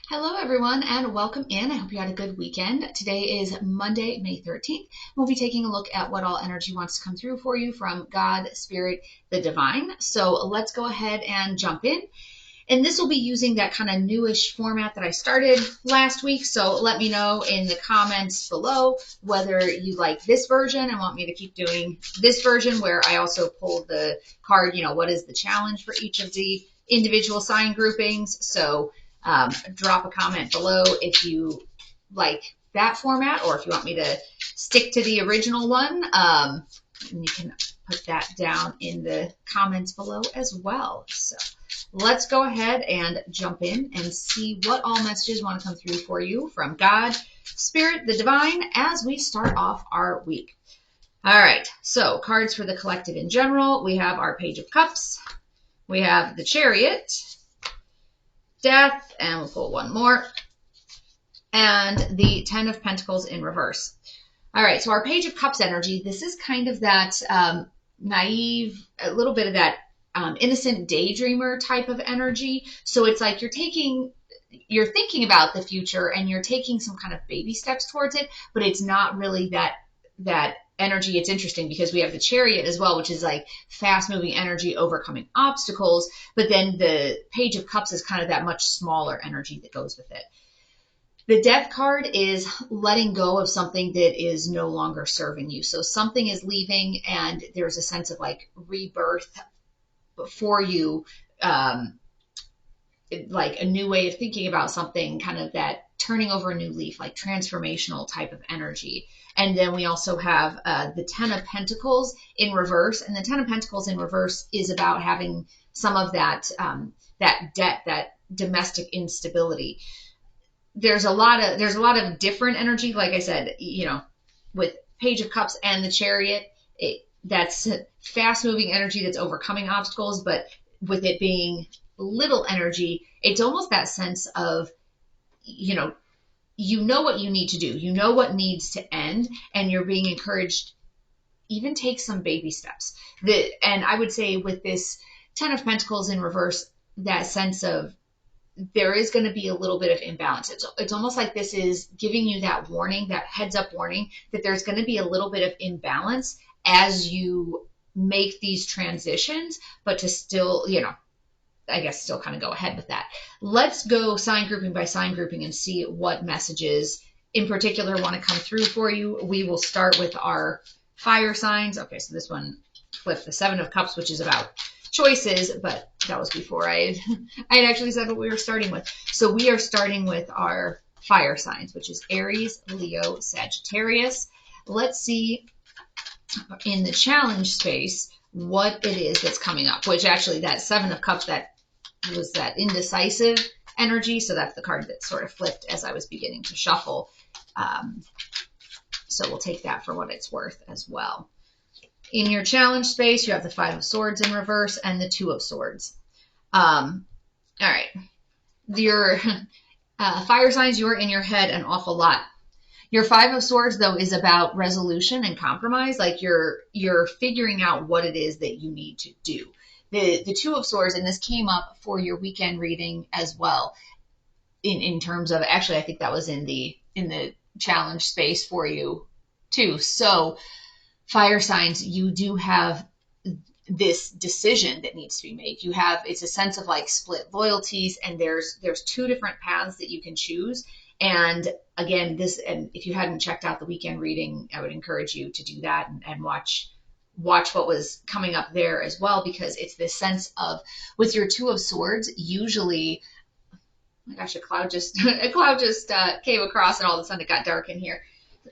Hello, everyone, and welcome in. I hope you had a good weekend. Today is Monday, May 13th. We'll be taking a look at what all energy wants to come through for you from God, Spirit, the Divine. So let's go ahead and jump in. And this will be using that kind of newish format that I started last week. So let me know in the comments below whether you like this version and want me to keep doing this version where I also pulled the card, what is the challenge for each of the individual sign groupings. So drop a comment below if you like that format or if you want me to stick to the original one. And you can put that down in the comments below as well. So let's go ahead and jump in and see what all messages want to come through for you from God, Spirit, the Divine, as we start off our week. All right, so cards for the collective in general. We have our Page of Cups. We have the Chariot, Death, and we'll pull one more, and the Ten of Pentacles in reverse. All right, so our Page of Cups energy, this is kind of that naive, a little bit of that innocent daydreamer type of energy. So it's like you're thinking about the future and you're taking some kind of baby steps towards it, but it's not really that energy. It's interesting because we have the Chariot as well, which is like fast moving energy, overcoming obstacles. But then the Page of Cups is kind of that much smaller energy that goes with it. The Death card is letting go of something that is no longer serving you. So something is leaving and there's a sense of like rebirth for you, like a new way of thinking about something, kind of that turning over a new leaf, like transformational type of energy. And then we also have the Ten of Pentacles in reverse. And the Ten of Pentacles in reverse is about having some of that debt, that domestic instability. There's a lot of different energy. Like I said, with Page of Cups and the Chariot, that's fast moving energy that's overcoming obstacles. But with it being little energy, it's almost that sense of, what you need to do, what needs to end, and you're being encouraged, even take some baby steps. And I would say with this Ten of Pentacles in reverse, that sense of there is going to be a little bit of imbalance. It's almost like this is giving you that warning, that heads up warning, that there's going to be a little bit of imbalance as you make these transitions, but to still, I guess still kind of go ahead with that. Let's go sign grouping by sign grouping and see what messages in particular want to come through for you. We will start with our fire signs. Okay, so this one flipped the Seven of Cups, which is about choices, but that was before I had actually said what we were starting with. So we are starting with our fire signs, which is Aries, Leo, Sagittarius. Let's see in the challenge space what it is that's coming up, which actually that Seven of Cups, that was that indecisive energy. So that's the card that sort of flipped as I was beginning to shuffle. So we'll take that for what it's worth as well. In your challenge space, you have the Five of Swords in reverse and the Two of Swords. All right. Your fire signs, you're in your head an awful lot. Your Five of Swords, though, is about resolution and compromise. Like you're figuring out what it is that you need to do. The Two of Swords, and this came up for your weekend reading as well, in terms of, actually, I think that was in the challenge space for you too. So fire signs, you do have this decision that needs to be made. It's a sense of like split loyalties, and there's two different paths that you can choose. And again, and if you hadn't checked out the weekend reading, I would encourage you to do that and watch what was coming up there as well, because it's this sense of, with your Two of Swords, usually, oh my gosh, a cloud just came across and all of a sudden it got dark in here.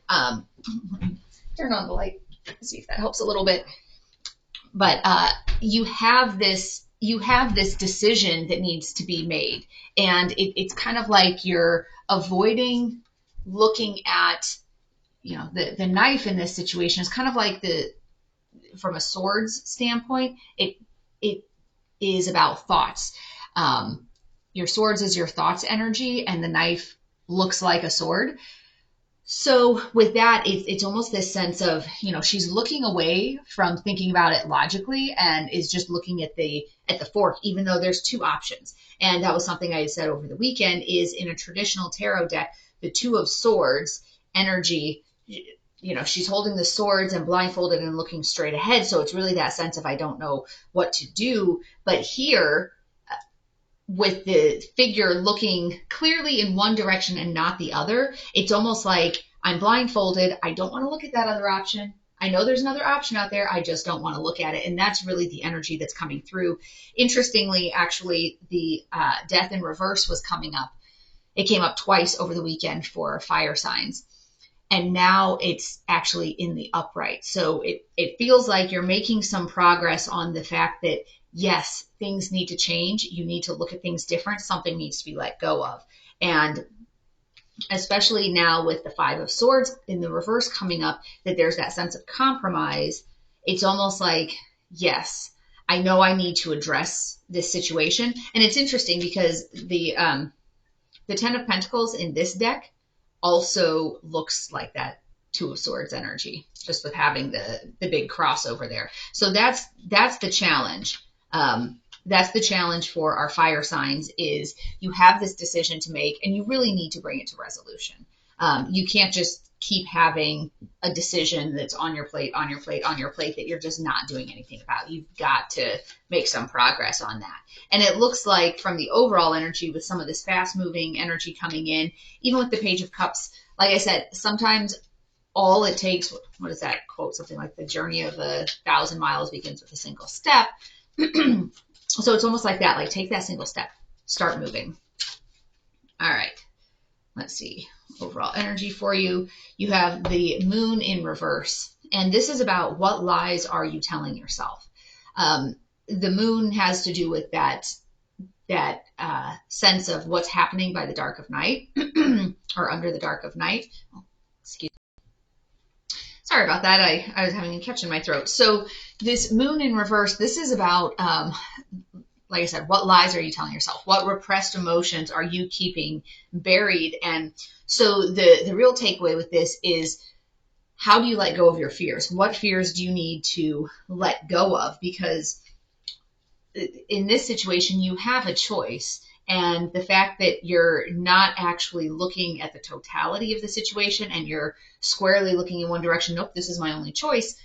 Turn on the light. Let's see if that helps a little bit. But you have this decision that needs to be made, and it's kind of like you're avoiding looking at, the knife in this situation is kind of like from a swords standpoint, it is about thoughts. Your swords is your thoughts energy, and the knife looks like a sword. So with that, it's almost this sense of, she's looking away from thinking about it logically and is just looking at the fork, even though there's two options. And that was something I said over the weekend is in a traditional tarot deck, the Two of Swords energy, she's holding the swords and blindfolded and looking straight ahead. So it's really that sense of, I don't know what to do. But here, with the figure looking clearly in one direction and not the other, it's almost like I'm blindfolded. I don't want to look at that other option. I know there's another option out there. I just don't want to look at it. And that's really the energy that's coming through. Interestingly, actually, the death in reverse was coming up. It came up twice over the weekend for fire signs. And now it's actually in the upright. So it feels like you're making some progress on the fact that, yes, things need to change. You need to look at things different. Something needs to be let go of. And especially now with the Five of Swords in the reverse coming up, that there's that sense of compromise. It's almost like, yes, I know I need to address this situation. And it's interesting because the Ten of Pentacles in this deck also looks like that Two of Swords energy, just with having the big cross over there. So that's the challenge. That's the challenge for our fire signs is you have this decision to make and you really need to bring it to resolution. You can't just keep having a decision that's on your plate that you're just not doing anything about. You've got to make some progress on that. And it looks like from the overall energy with some of this fast moving energy coming in, even with the Page of Cups, like I said, sometimes all it takes, what is that quote? Something like the journey of 1,000 miles begins with a single step. So it's almost like that, like take that single step, start moving. All right, let's see. Overall energy for you. You have the Moon in reverse. And this is about what lies are you telling yourself? The Moon has to do with that sense of what's happening by the dark of night or under the dark of night. Oh, excuse me. Sorry about that. I was having a catch in my throat. So this Moon in reverse, this is about, like I said, what lies are you telling yourself? What repressed emotions are you keeping buried? And so the real takeaway with this is, how do you let go of your fears? What fears do you need to let go of? Because in this situation, you have a choice. And the fact that you're not actually looking at the totality of the situation and you're squarely looking in one direction, nope, this is my only choice.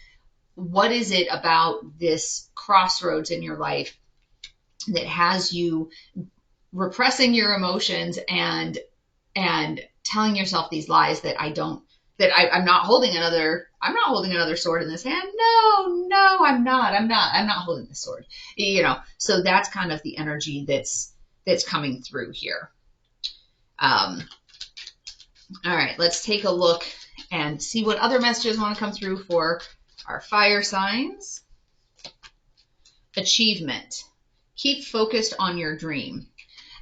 What is it about this crossroads in your life that has you repressing your emotions and telling yourself these lies that I'm not holding another sword in this hand. No, I'm not holding this sword. So that's kind of the energy that's coming through here. All right, let's take a look and see what other messages want to come through for our fire signs. Achievement. Keep focused on your dream.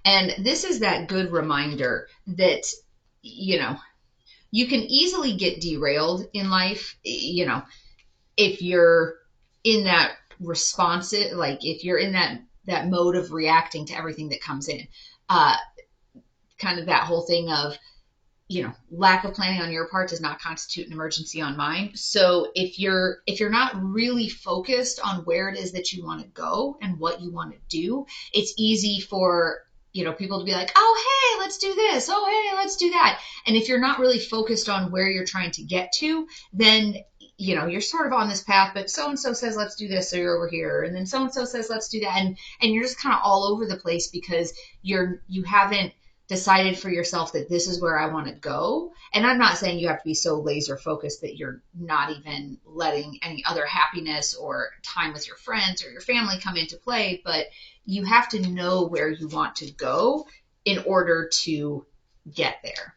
And this is that good reminder that, you can easily get derailed in life, if you're in that responsive, like if you're in that mode of reacting to everything that comes in. Kind of that whole thing of, lack of planning on your part does not constitute an emergency on mine. So if you're not really focused on where it is that you want to go and what you want to do, it's easy for, people to be like, oh, hey, let's do this. Oh, hey, let's do that. And if you're not really focused on where you're trying to get to, then, you're sort of on this path, but so-and-so says, let's do this. So you're over here. And then so-and-so says, let's do that. And you're just kind of all over the place because you haven't decided for yourself that this is where I want to go. And I'm not saying you have to be so laser focused that you're not even letting any other happiness or time with your friends or your family come into play, but you have to know where you want to go in order to get there.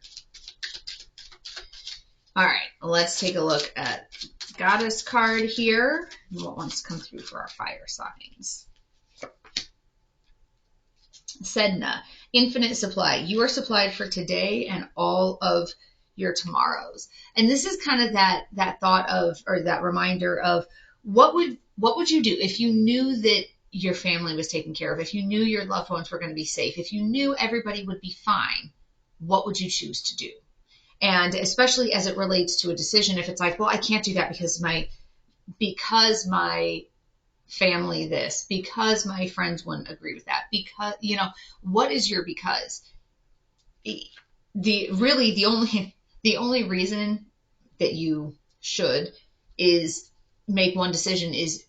All right, let's take a look at Goddess card here and what wants to come through for our fire signs. Sedna, infinite supply. You are supplied for today and all of your tomorrows. And this is kind of that thought of, or that reminder of, what would you do if you knew that your family was taken care of, if you knew your loved ones were going to be safe, if you knew everybody would be fine? What would you choose to do? And especially as it relates to a decision, if it's like, well, I can't do that because my family this, because my friends wouldn't agree with that, because, what is your because? The only reason that you should is make one decision is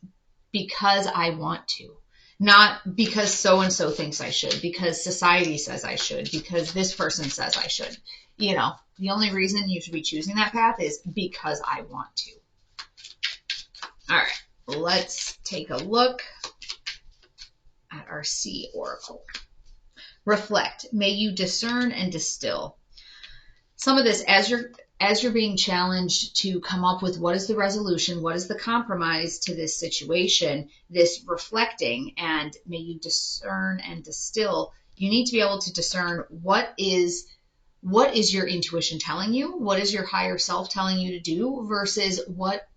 because I want to, not because so and so thinks I should, because society says I should, because this person says I should. The only reason you should be choosing that path is because I want to. All right, let's take a look at our C oracle. Reflect. May you discern and distill. Some of this, as you're being challenged to come up with what is the resolution, what is the compromise to this situation, this reflecting, and may you discern and distill. You need to be able to discern what is your intuition telling you, what is your higher self telling you to do, versus what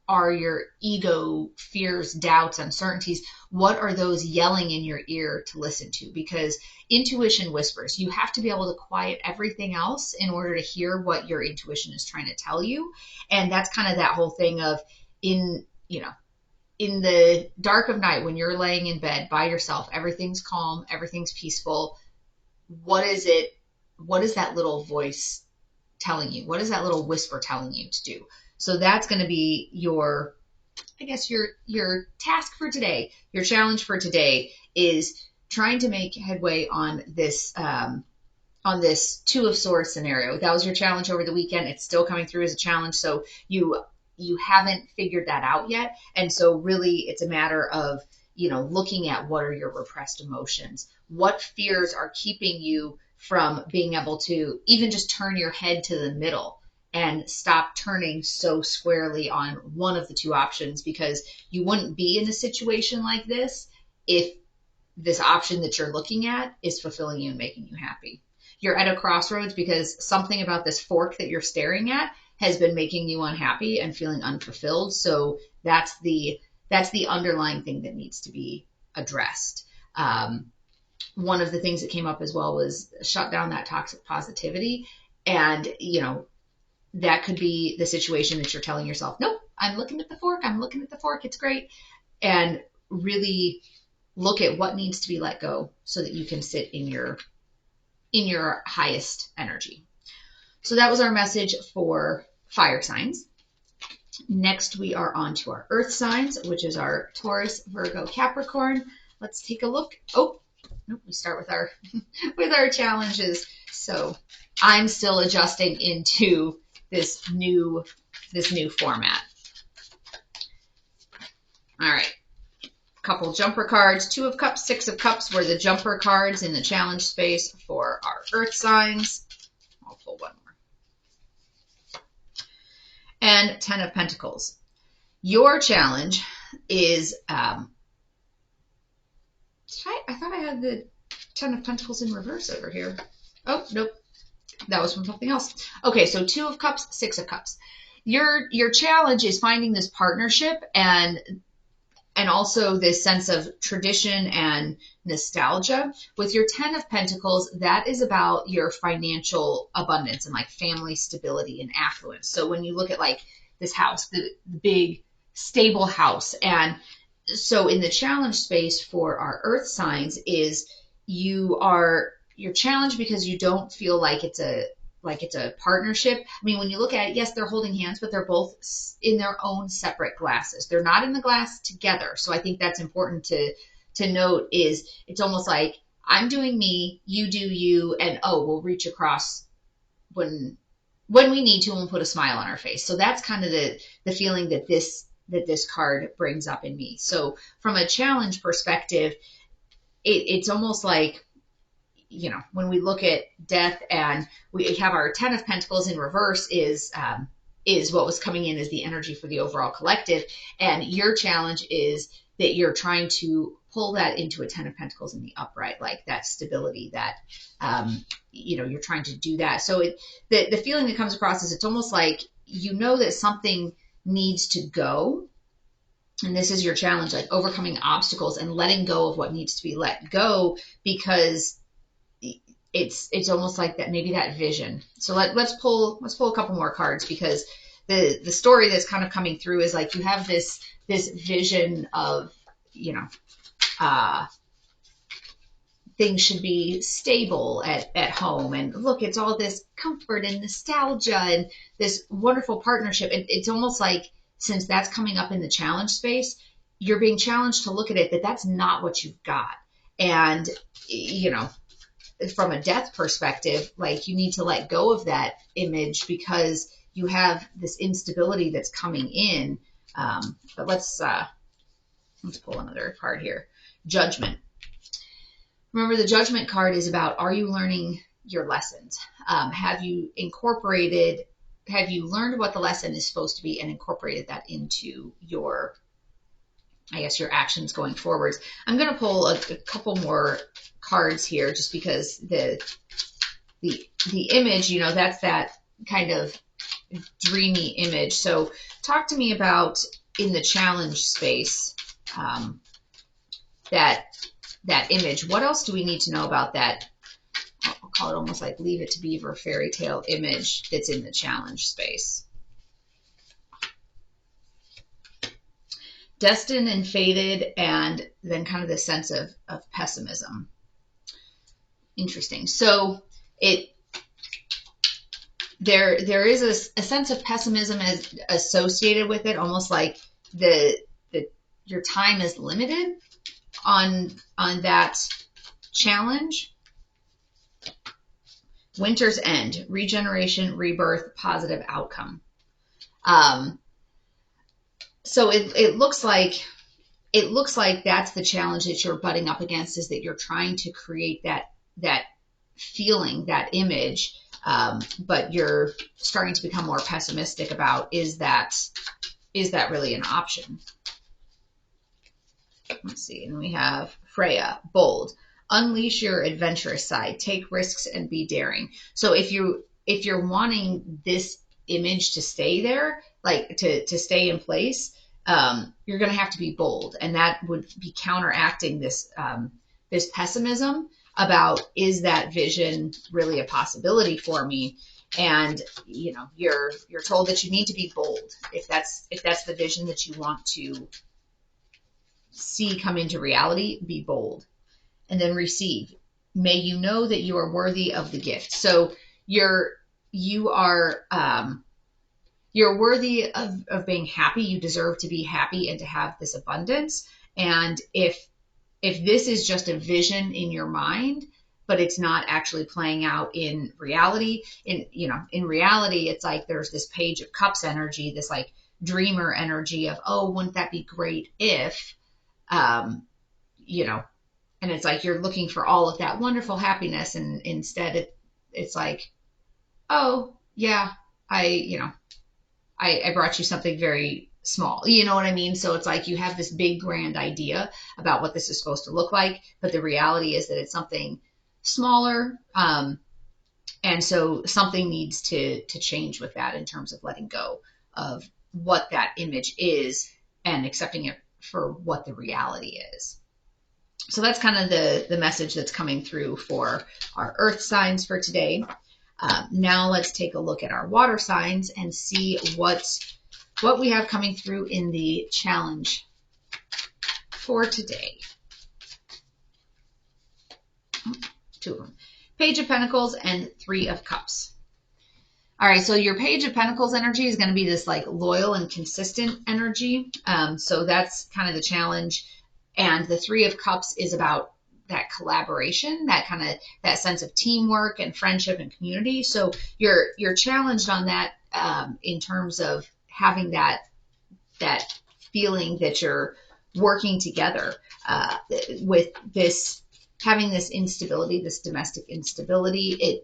are your ego, fears, doubts, uncertainties. What are those yelling in your ear to listen to? Because intuition whispers. You have to be able to quiet everything else in order to hear what your intuition is trying to tell you. And that's kind of that whole thing of in the dark of night, when you're laying in bed by yourself, everything's calm, everything's peaceful. What is that little voice telling you? What is that little whisper telling you to do? So that's going to be your task for today. Your challenge for today is trying to make headway on this Two of Swords scenario. That was your challenge over the weekend. It's still coming through as a challenge. So you haven't figured that out yet. And so really it's a matter of, looking at what are your repressed emotions? What fears are keeping you from being able to even just turn your head to the middle and stop turning so squarely on one of the two options? Because you wouldn't be in a situation like this if this option that you're looking at is fulfilling you and making you happy. You're at a crossroads because something about this fork that you're staring at has been making you unhappy and feeling unfulfilled. So that's the underlying thing that needs to be addressed. One of the things that came up as well was shut down that toxic positivity. And, that could be the situation that you're telling yourself, nope, I'm looking at the fork. It's great. And really look at what needs to be let go so that you can sit in your highest energy. So that was our message for fire signs. Next, we are on to our earth signs, which is our Taurus, Virgo, Capricorn. Let's take a look. Oh, nope, we start with our with our challenges. So I'm still adjusting into this new format. All right. Couple jumper cards. 2 of Cups, 6 of Cups were the jumper cards in the challenge space for our earth signs. I'll pull one more. And 10 of Pentacles. Your challenge is, I thought I had the 10 of Pentacles in reverse over here. Oh, nope. That was from something else. Okay, so 2 of Cups, 6 of Cups. Your challenge is finding this partnership and also this sense of tradition and nostalgia. With your 10 of Pentacles, that is about your financial abundance and like family stability and affluence. So when you look at like this house, the big stable house, and so in the challenge space for our earth signs is you're challenged because you don't feel like it's a partnership. I mean, when you look at it, yes, they're holding hands, but they're both in their own separate glasses. They're not in the glass together. So I think that's important to note is it's almost like I'm doing me, you do you, and we'll reach across when we need to and we'll put a smile on our face. So that's kind of the feeling that this card brings up in me. So from a challenge perspective, it's almost like, when we look at death and we have our 10 of Pentacles in reverse is what was coming in as the energy for the overall collective. And your challenge is that you're trying to pull that into a 10 of Pentacles in the upright, like that stability that, you're trying to do that. So the feeling that comes across is it's almost like, that something needs to go. And this is your challenge, like overcoming obstacles and letting go of what needs to be let go, because it's almost like that, maybe that vision. So let's pull a couple more cards, because the story that's kind of coming through is like you have this vision of, you know, things should be stable at home, and look, it's all this comfort and nostalgia and this wonderful partnership. And it's almost like, since that's coming up in the challenge space, you're being challenged to look at it that that's not what you've got. And, you know, from a death perspective, like, you need to let go of that image because you have this instability that's coming in. But let's pull another card here. Judgment. Remember, the Judgment card is about, are you learning your lessons? Have you learned what the lesson is supposed to be and incorporated that into your, I guess, your actions going forwards? I'm going to pull a couple more cards here, just because the image, you know, that's that kind of dreamy image. So talk to me about, in the challenge space, that image. What else do we need to know about that? I'll call it almost like Leave It to Beaver fairy tale image that's in the challenge space. Destined and fated, and then kind of the sense of pessimism. Interesting. So there is a sense of pessimism as associated with it, almost like your time is limited on that challenge. Winter's End, regeneration, rebirth, positive outcome. So it looks like that's the challenge that you're butting up against, is that you're trying to create that feeling, that image, but you're starting to become more pessimistic about, is that really an option? Let's see. And we have Freya, bold. Unleash your adventurous side. Take risks and be daring. So if you're wanting this image to stay there, like to stay in place, you're going to have to be bold, and that would be counteracting this pessimism about, is that vision really a possibility for me? And, you know, you're told that you need to be bold if that's the vision that you want to see come into reality. Be bold. And then receive. May you know that you are worthy of the gift. So you're worthy of being happy. You deserve to be happy and to have this abundance. And if this is just a vision in your mind, but it's not actually playing out in reality, in reality, it's like there's this Page of Cups energy, this like dreamer energy of, oh, wouldn't that be great if, and it's like you're looking for all of that wonderful happiness, and instead it's like, oh yeah, I brought you something very small. You know what I mean? So it's like you have this big grand idea about what this is supposed to look like, but the reality is that it's something smaller. And so something needs to change with that, in terms of letting go of what that image is and accepting it for what the reality is. So that's kind of the message that's coming through for our earth signs for today. Now let's take a look at our water signs and see what we have coming through in the challenge for today. Two of them. Page of Pentacles and Three of Cups. All right, so your Page of Pentacles energy is going to be this like loyal and consistent energy. So that's kind of the challenge. And the Three of Cups is about that collaboration, that sense of teamwork and friendship and community. So you're challenged on that, in terms of having that feeling that you're working together, with this, having this instability, this domestic instability.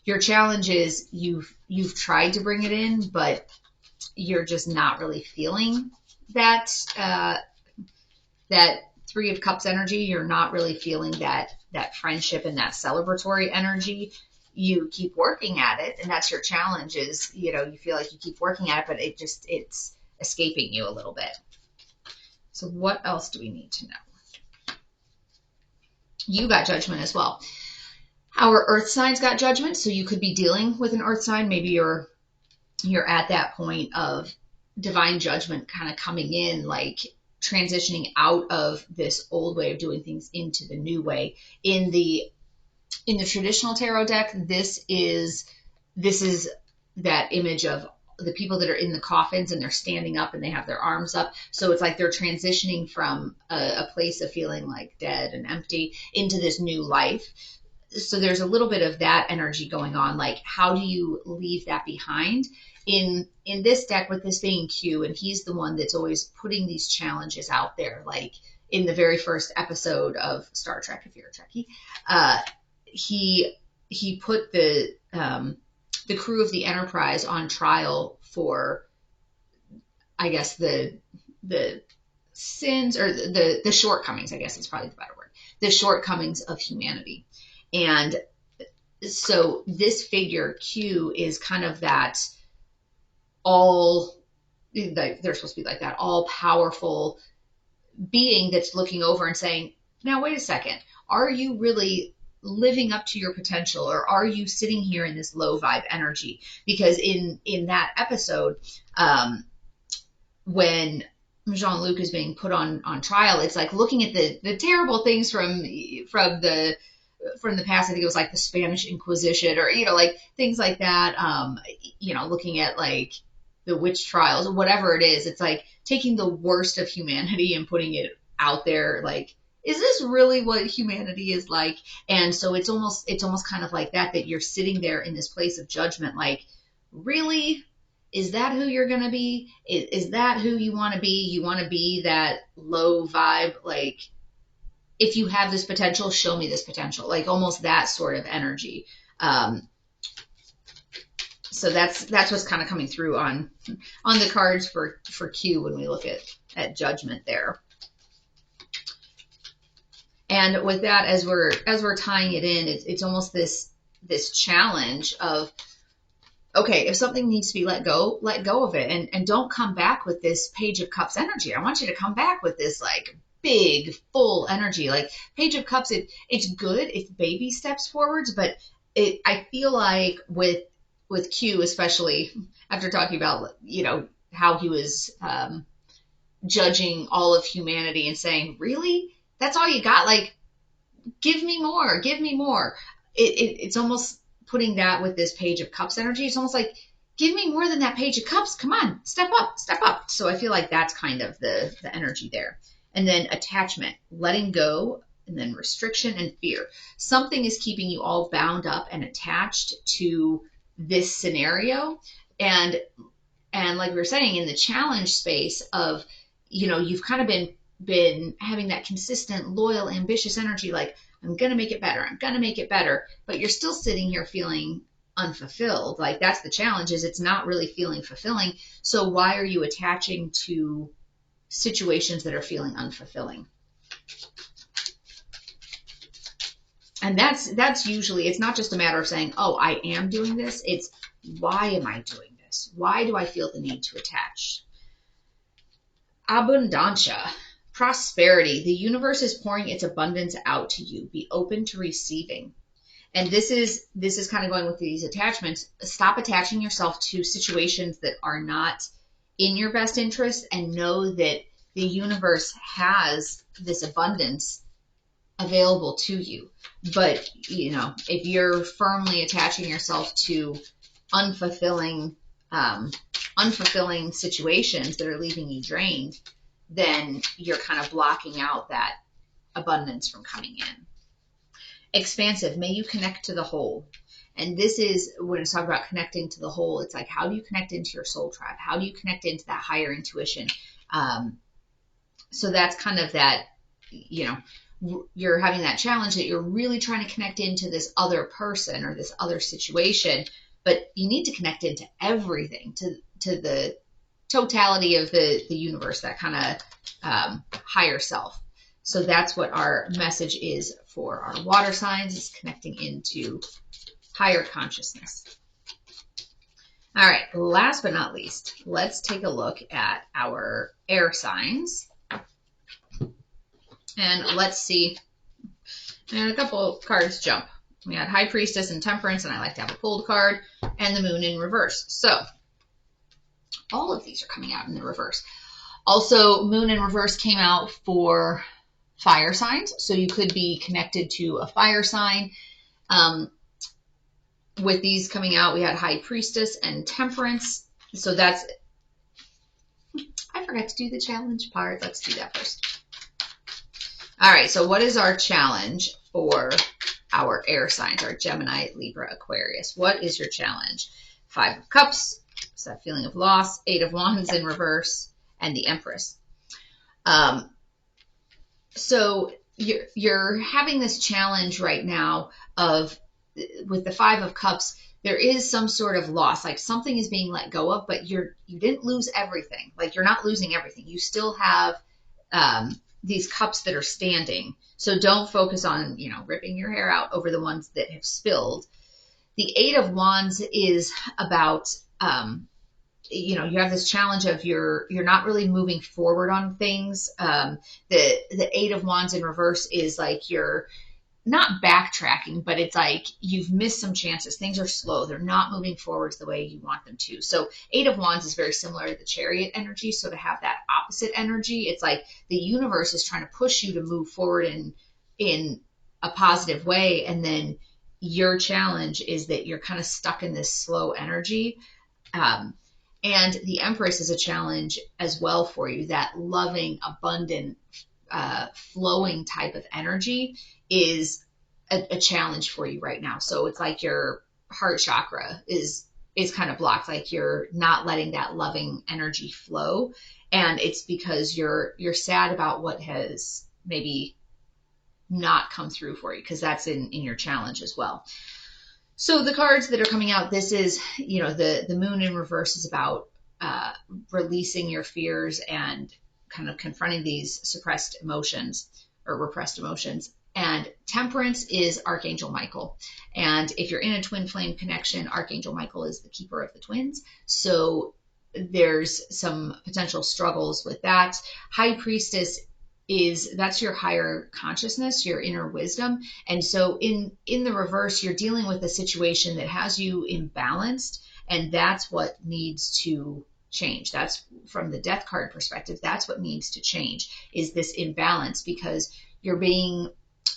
Your challenge is you've tried to bring it in, but you're just not really feeling that Three of Cups energy. You're not really feeling that friendship and that celebratory energy. You keep working at it, and that's your challenge, is, you feel like you keep working at it, but it's escaping you a little bit. So what else do we need to know? You got Judgment as well. Our earth signs got judgment, so you could be dealing with an earth sign. Maybe you're at that point of divine judgment kind of coming in, like transitioning out of this old way of doing things into the new way. In the traditional tarot deck, this is that image of the people that are in the coffins and they're standing up and they have their arms up. So it's like they're transitioning from a place of feeling like dead and empty into this new life. So there's a little bit of that energy going on. Like, how do you leave that behind? In this deck, with this being Q, and he's the one that's always putting these challenges out there. Like in the very first episode of Star Trek, if you're a Trekkie, he put the crew of the Enterprise on trial for, I guess, the sins, or the shortcomings, I guess is probably the better word, the shortcomings of humanity. And so this figure Q is kind of that they're supposed to be like that all powerful being that's looking over and saying, now wait a second, are you really living up to your potential, or are you sitting here in this low vibe energy? Because in that episode, when Jean-Luc is being put on trial, it's like looking at the terrible things from the past. I think it was like the Spanish Inquisition, or like things like that. Looking at like the witch trials or whatever it is. It's like taking the worst of humanity and putting it out there. Like, is this really what humanity is like? And so it's almost kind of like that you're sitting there in this place of judgment. Like, really? Is that who you're going to be? Is that who you want to be? You want to be that low vibe, like, if you have this potential, show me this potential, like almost that sort of energy. So that's what's kind of coming through on the cards for Q when we look at judgment there. And with that, as we're tying it in, it's almost this challenge of, okay, if something needs to be let go of it, and don't come back with this Page of Cups energy. I want you to come back with this like big, full energy. Like Page of Cups, it's good. It's baby steps forwards, but I feel like with Q, especially after talking about, how he was judging all of humanity and saying, really? That's all you got? Like, give me more, give me more. It's almost putting that with this Page of Cups energy. It's almost like, give me more than that Page of Cups. Come on, step up, step up. So I feel like that's kind of the energy there. And then attachment, letting go, and then restriction and fear. Something is keeping you all bound up and attached to this scenario. And like we were saying, in the challenge space of, you've kind of been having that consistent, loyal, ambitious energy, like, I'm going to make it better. I'm going to make it better. But you're still sitting here feeling unfulfilled. Like, that's the challenge, is it's not really feeling fulfilling. So why are you attaching to situations that are feeling unfulfilling? And that's usually, it's not just a matter of saying, oh, I am doing this. It's, why am I doing this? Why do I feel the need to attach? Abundancia, prosperity. The universe is pouring its abundance out to you. Be open to receiving. And this is kind of going with these attachments. Stop attaching yourself to situations that are not in your best interest, and know that the universe has this abundance available to you. But, if you're firmly attaching yourself to unfulfilling situations that are leaving you drained, then you're kind of blocking out that abundance from coming in. Expansive, may you connect to the whole. And this is when it's talking about connecting to the whole. It's like, how do you connect into your soul tribe? How do you connect into that higher intuition? So that's kind of that, you're having that challenge that you're really trying to connect into this other person or this other situation, but you need to connect into everything, to the totality of the universe, that kind of higher self. So that's what our message is for our water signs, is connecting into higher consciousness. All right, last but not least, let's take a look at our air signs. And let's see, and a couple cards jump. We had High Priestess and Temperance, and I like to have a pulled card, and the Moon in reverse. So all of these are coming out in the reverse. Also, Moon in reverse came out for fire signs, so you could be connected to a fire sign. With these coming out, we had High Priestess and Temperance. So that's, I forgot to do the challenge part. Let's do that first. All right, so what is our challenge for our air signs, our Gemini, Libra, Aquarius? What is your challenge? 5 of Cups, it's that feeling of loss, 8 of Wands in reverse, and the Empress. So you're having this challenge right now of, with the 5 of Cups, there is some sort of loss, like something is being let go of, but you didn't lose everything. Like you're not losing everything. You still have these cups that are standing. So don't focus on, ripping your hair out over the ones that have spilled. The 8 of Wands is about, you have this challenge of you're not really moving forward on things. The 8 of Wands in reverse is like you're not backtracking, but it's like you've missed some chances. Things are slow. They're not moving forwards the way you want them to. So 8 of Wands is very similar to the Chariot energy. So to have that opposite energy, it's like the universe is trying to push you to move forward in a positive way. And then your challenge is that you're kind of stuck in this slow energy. And the Empress is a challenge as well for you. That loving, abundant, flowing type of energy is a challenge for you right now. So it's like your heart chakra is kind of blocked, like you're not letting that loving energy flow. And it's because you're sad about what has maybe not come through for you, because that's in your challenge as well. So the cards that are coming out, this is, the Moon in reverse is about releasing your fears and kind of confronting these suppressed emotions or repressed emotions. And Temperance is Archangel Michael. And if you're in a twin flame connection, Archangel Michael is the keeper of the twins. So there's some potential struggles with that. High Priestess that's your higher consciousness, your inner wisdom. And so in the reverse, you're dealing with a situation that has you imbalanced, and that's what needs to change. That's from the Death card perspective. That's what needs to change, is this imbalance, because you're being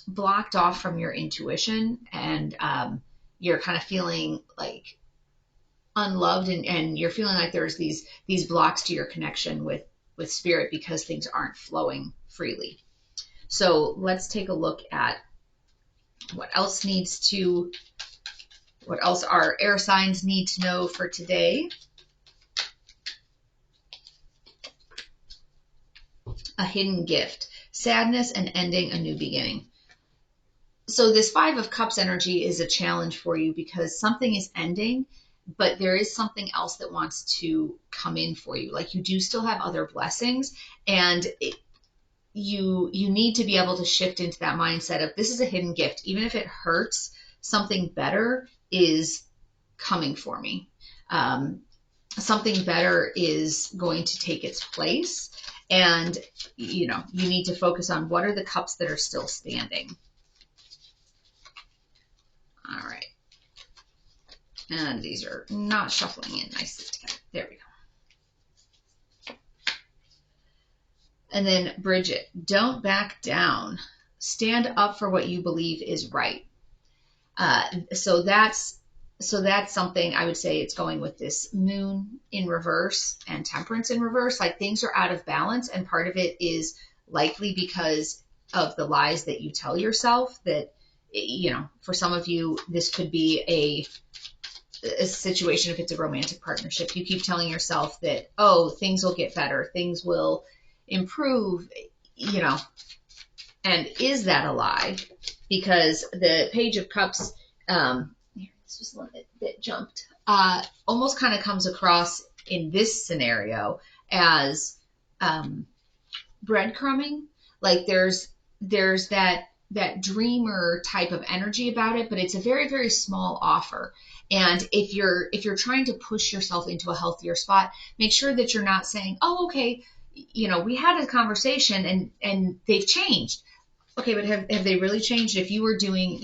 blocked off from your intuition, and you're kind of feeling like unloved, and you're feeling like there's these blocks to your connection with spirit because things aren't flowing freely. So let's take a look at what else our air signs need to know for today. A hidden gift, sadness, and ending a new beginning. So this 5 of Cups energy is a challenge for you because something is ending, but there is something else that wants to come in for you. Like you do still have other blessings, and you need to be able to shift into that mindset of, this is a hidden gift. Even if it hurts, something better is coming for me. Something better is going to take its place. And, you need to focus on what are the cups that are still standing. All right. And these are not shuffling in nicely together. There we go. And then Bridget, don't back down. Stand up for what you believe is right. So that's something I would say it's going with this Moon in reverse and Temperance in reverse. Like things are out of balance, and part of it is likely because of the lies that you tell yourself. That, for some of you, this could be a situation. If it's a romantic partnership, you keep telling yourself that, oh, things will get better, things will improve, and is that a lie? Because the Page of Cups, this was one that jumped, almost kind of comes across in this scenario as breadcrumbing. Like there's that dreamer type of energy about it, but it's a very, very small offer. And if you're trying to push yourself into a healthier spot, make sure that you're not saying, oh, okay, we had a conversation and they've changed. Okay, but have they really changed? If you were doing,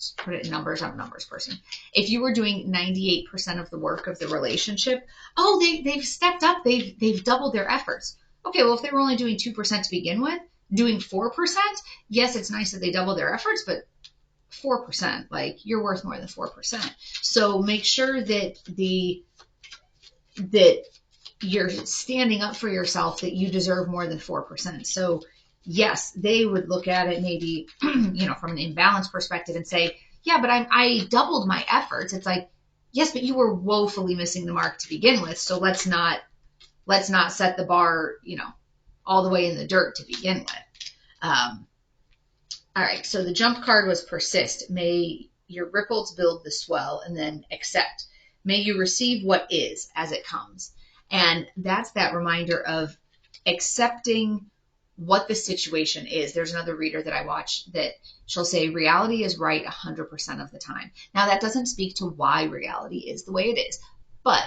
just put it in numbers. I'm a numbers person. If you were doing 98% of the work of the relationship, oh, they've stepped up. They've doubled their efforts. Okay, well, if they were only doing 2% to begin with, doing 4%, yes, it's nice that they double their efforts, but 4%, like, you're worth more than 4%. So make sure that you're standing up for yourself, that you deserve more than 4%. So yes, they would look at it maybe, from an imbalance perspective and say, yeah, but I doubled my efforts. It's like, yes, but you were woefully missing the mark to begin with. So let's not set the bar, all the way in the dirt to begin with. All right. So the jump card was persist. May your ripples build the swell, and then accept. May you receive what is as it comes. And that's that reminder of accepting what the situation is. There's another reader that I watch that she'll say reality is right 100% of the time. Now, that doesn't speak to why reality is the way it is, but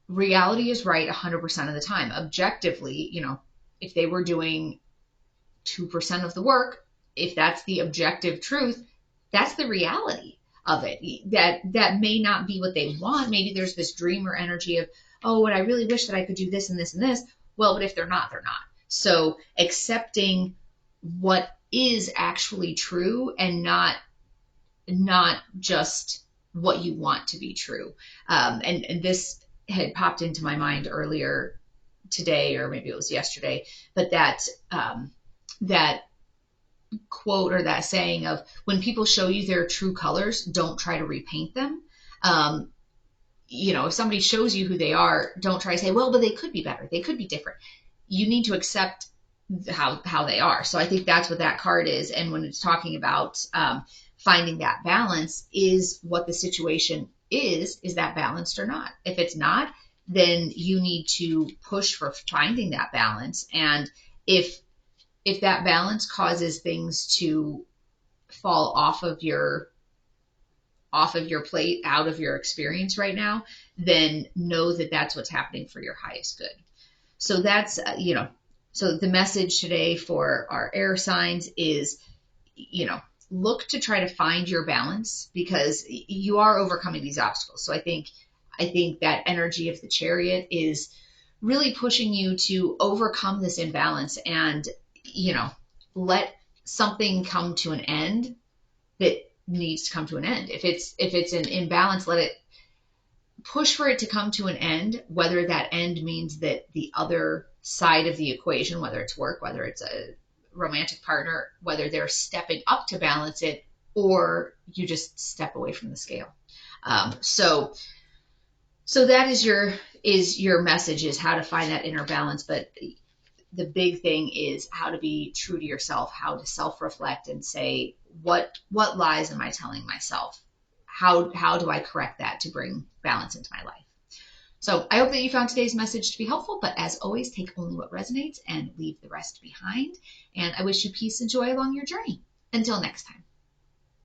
reality is right 100% of the time. Objectively, if they were doing 2% of the work, if that's the objective truth, that's the reality of it. That may not be what they want. Maybe there's this dreamer energy of, oh, and I really wish that I could do this and this and this. Well, but if they're not, they're not. So accepting what is actually true, and not just what you want to be true. And this had popped into my mind earlier today, or maybe it was yesterday, but that quote, or that saying of, when people show you their true colors, don't try to repaint them. If somebody shows you who they are, don't try to say, well, but they could be better. They could be different. You need to accept how they are. So I think that's what that card is. And when it's talking about finding that balance, is what the situation is that balanced or not? If it's not, then you need to push for finding that balance. And if that balance causes things to fall off of your plate, out of your experience right now, then know that that's what's happening for your highest good. So that's, so the message today for our air signs is, look to try to find your balance, because you are overcoming these obstacles. So I think that energy of the Chariot is really pushing you to overcome this imbalance, and, let something come to an end that needs to come to an end. If it's an imbalance, let it push for it to come to an end, whether that end means that the other side of the equation, whether it's work, whether it's a romantic partner, whether they're stepping up to balance it, or you just step away from the scale. So that is your message, is how to find that inner balance. But the big thing is how to be true to yourself, how to self-reflect and say, what lies am I telling myself? How do I correct that to bring balance into my life? So I hope that you found today's message to be helpful, but as always, take only what resonates and leave the rest behind. And I wish you peace and joy along your journey. Until next time.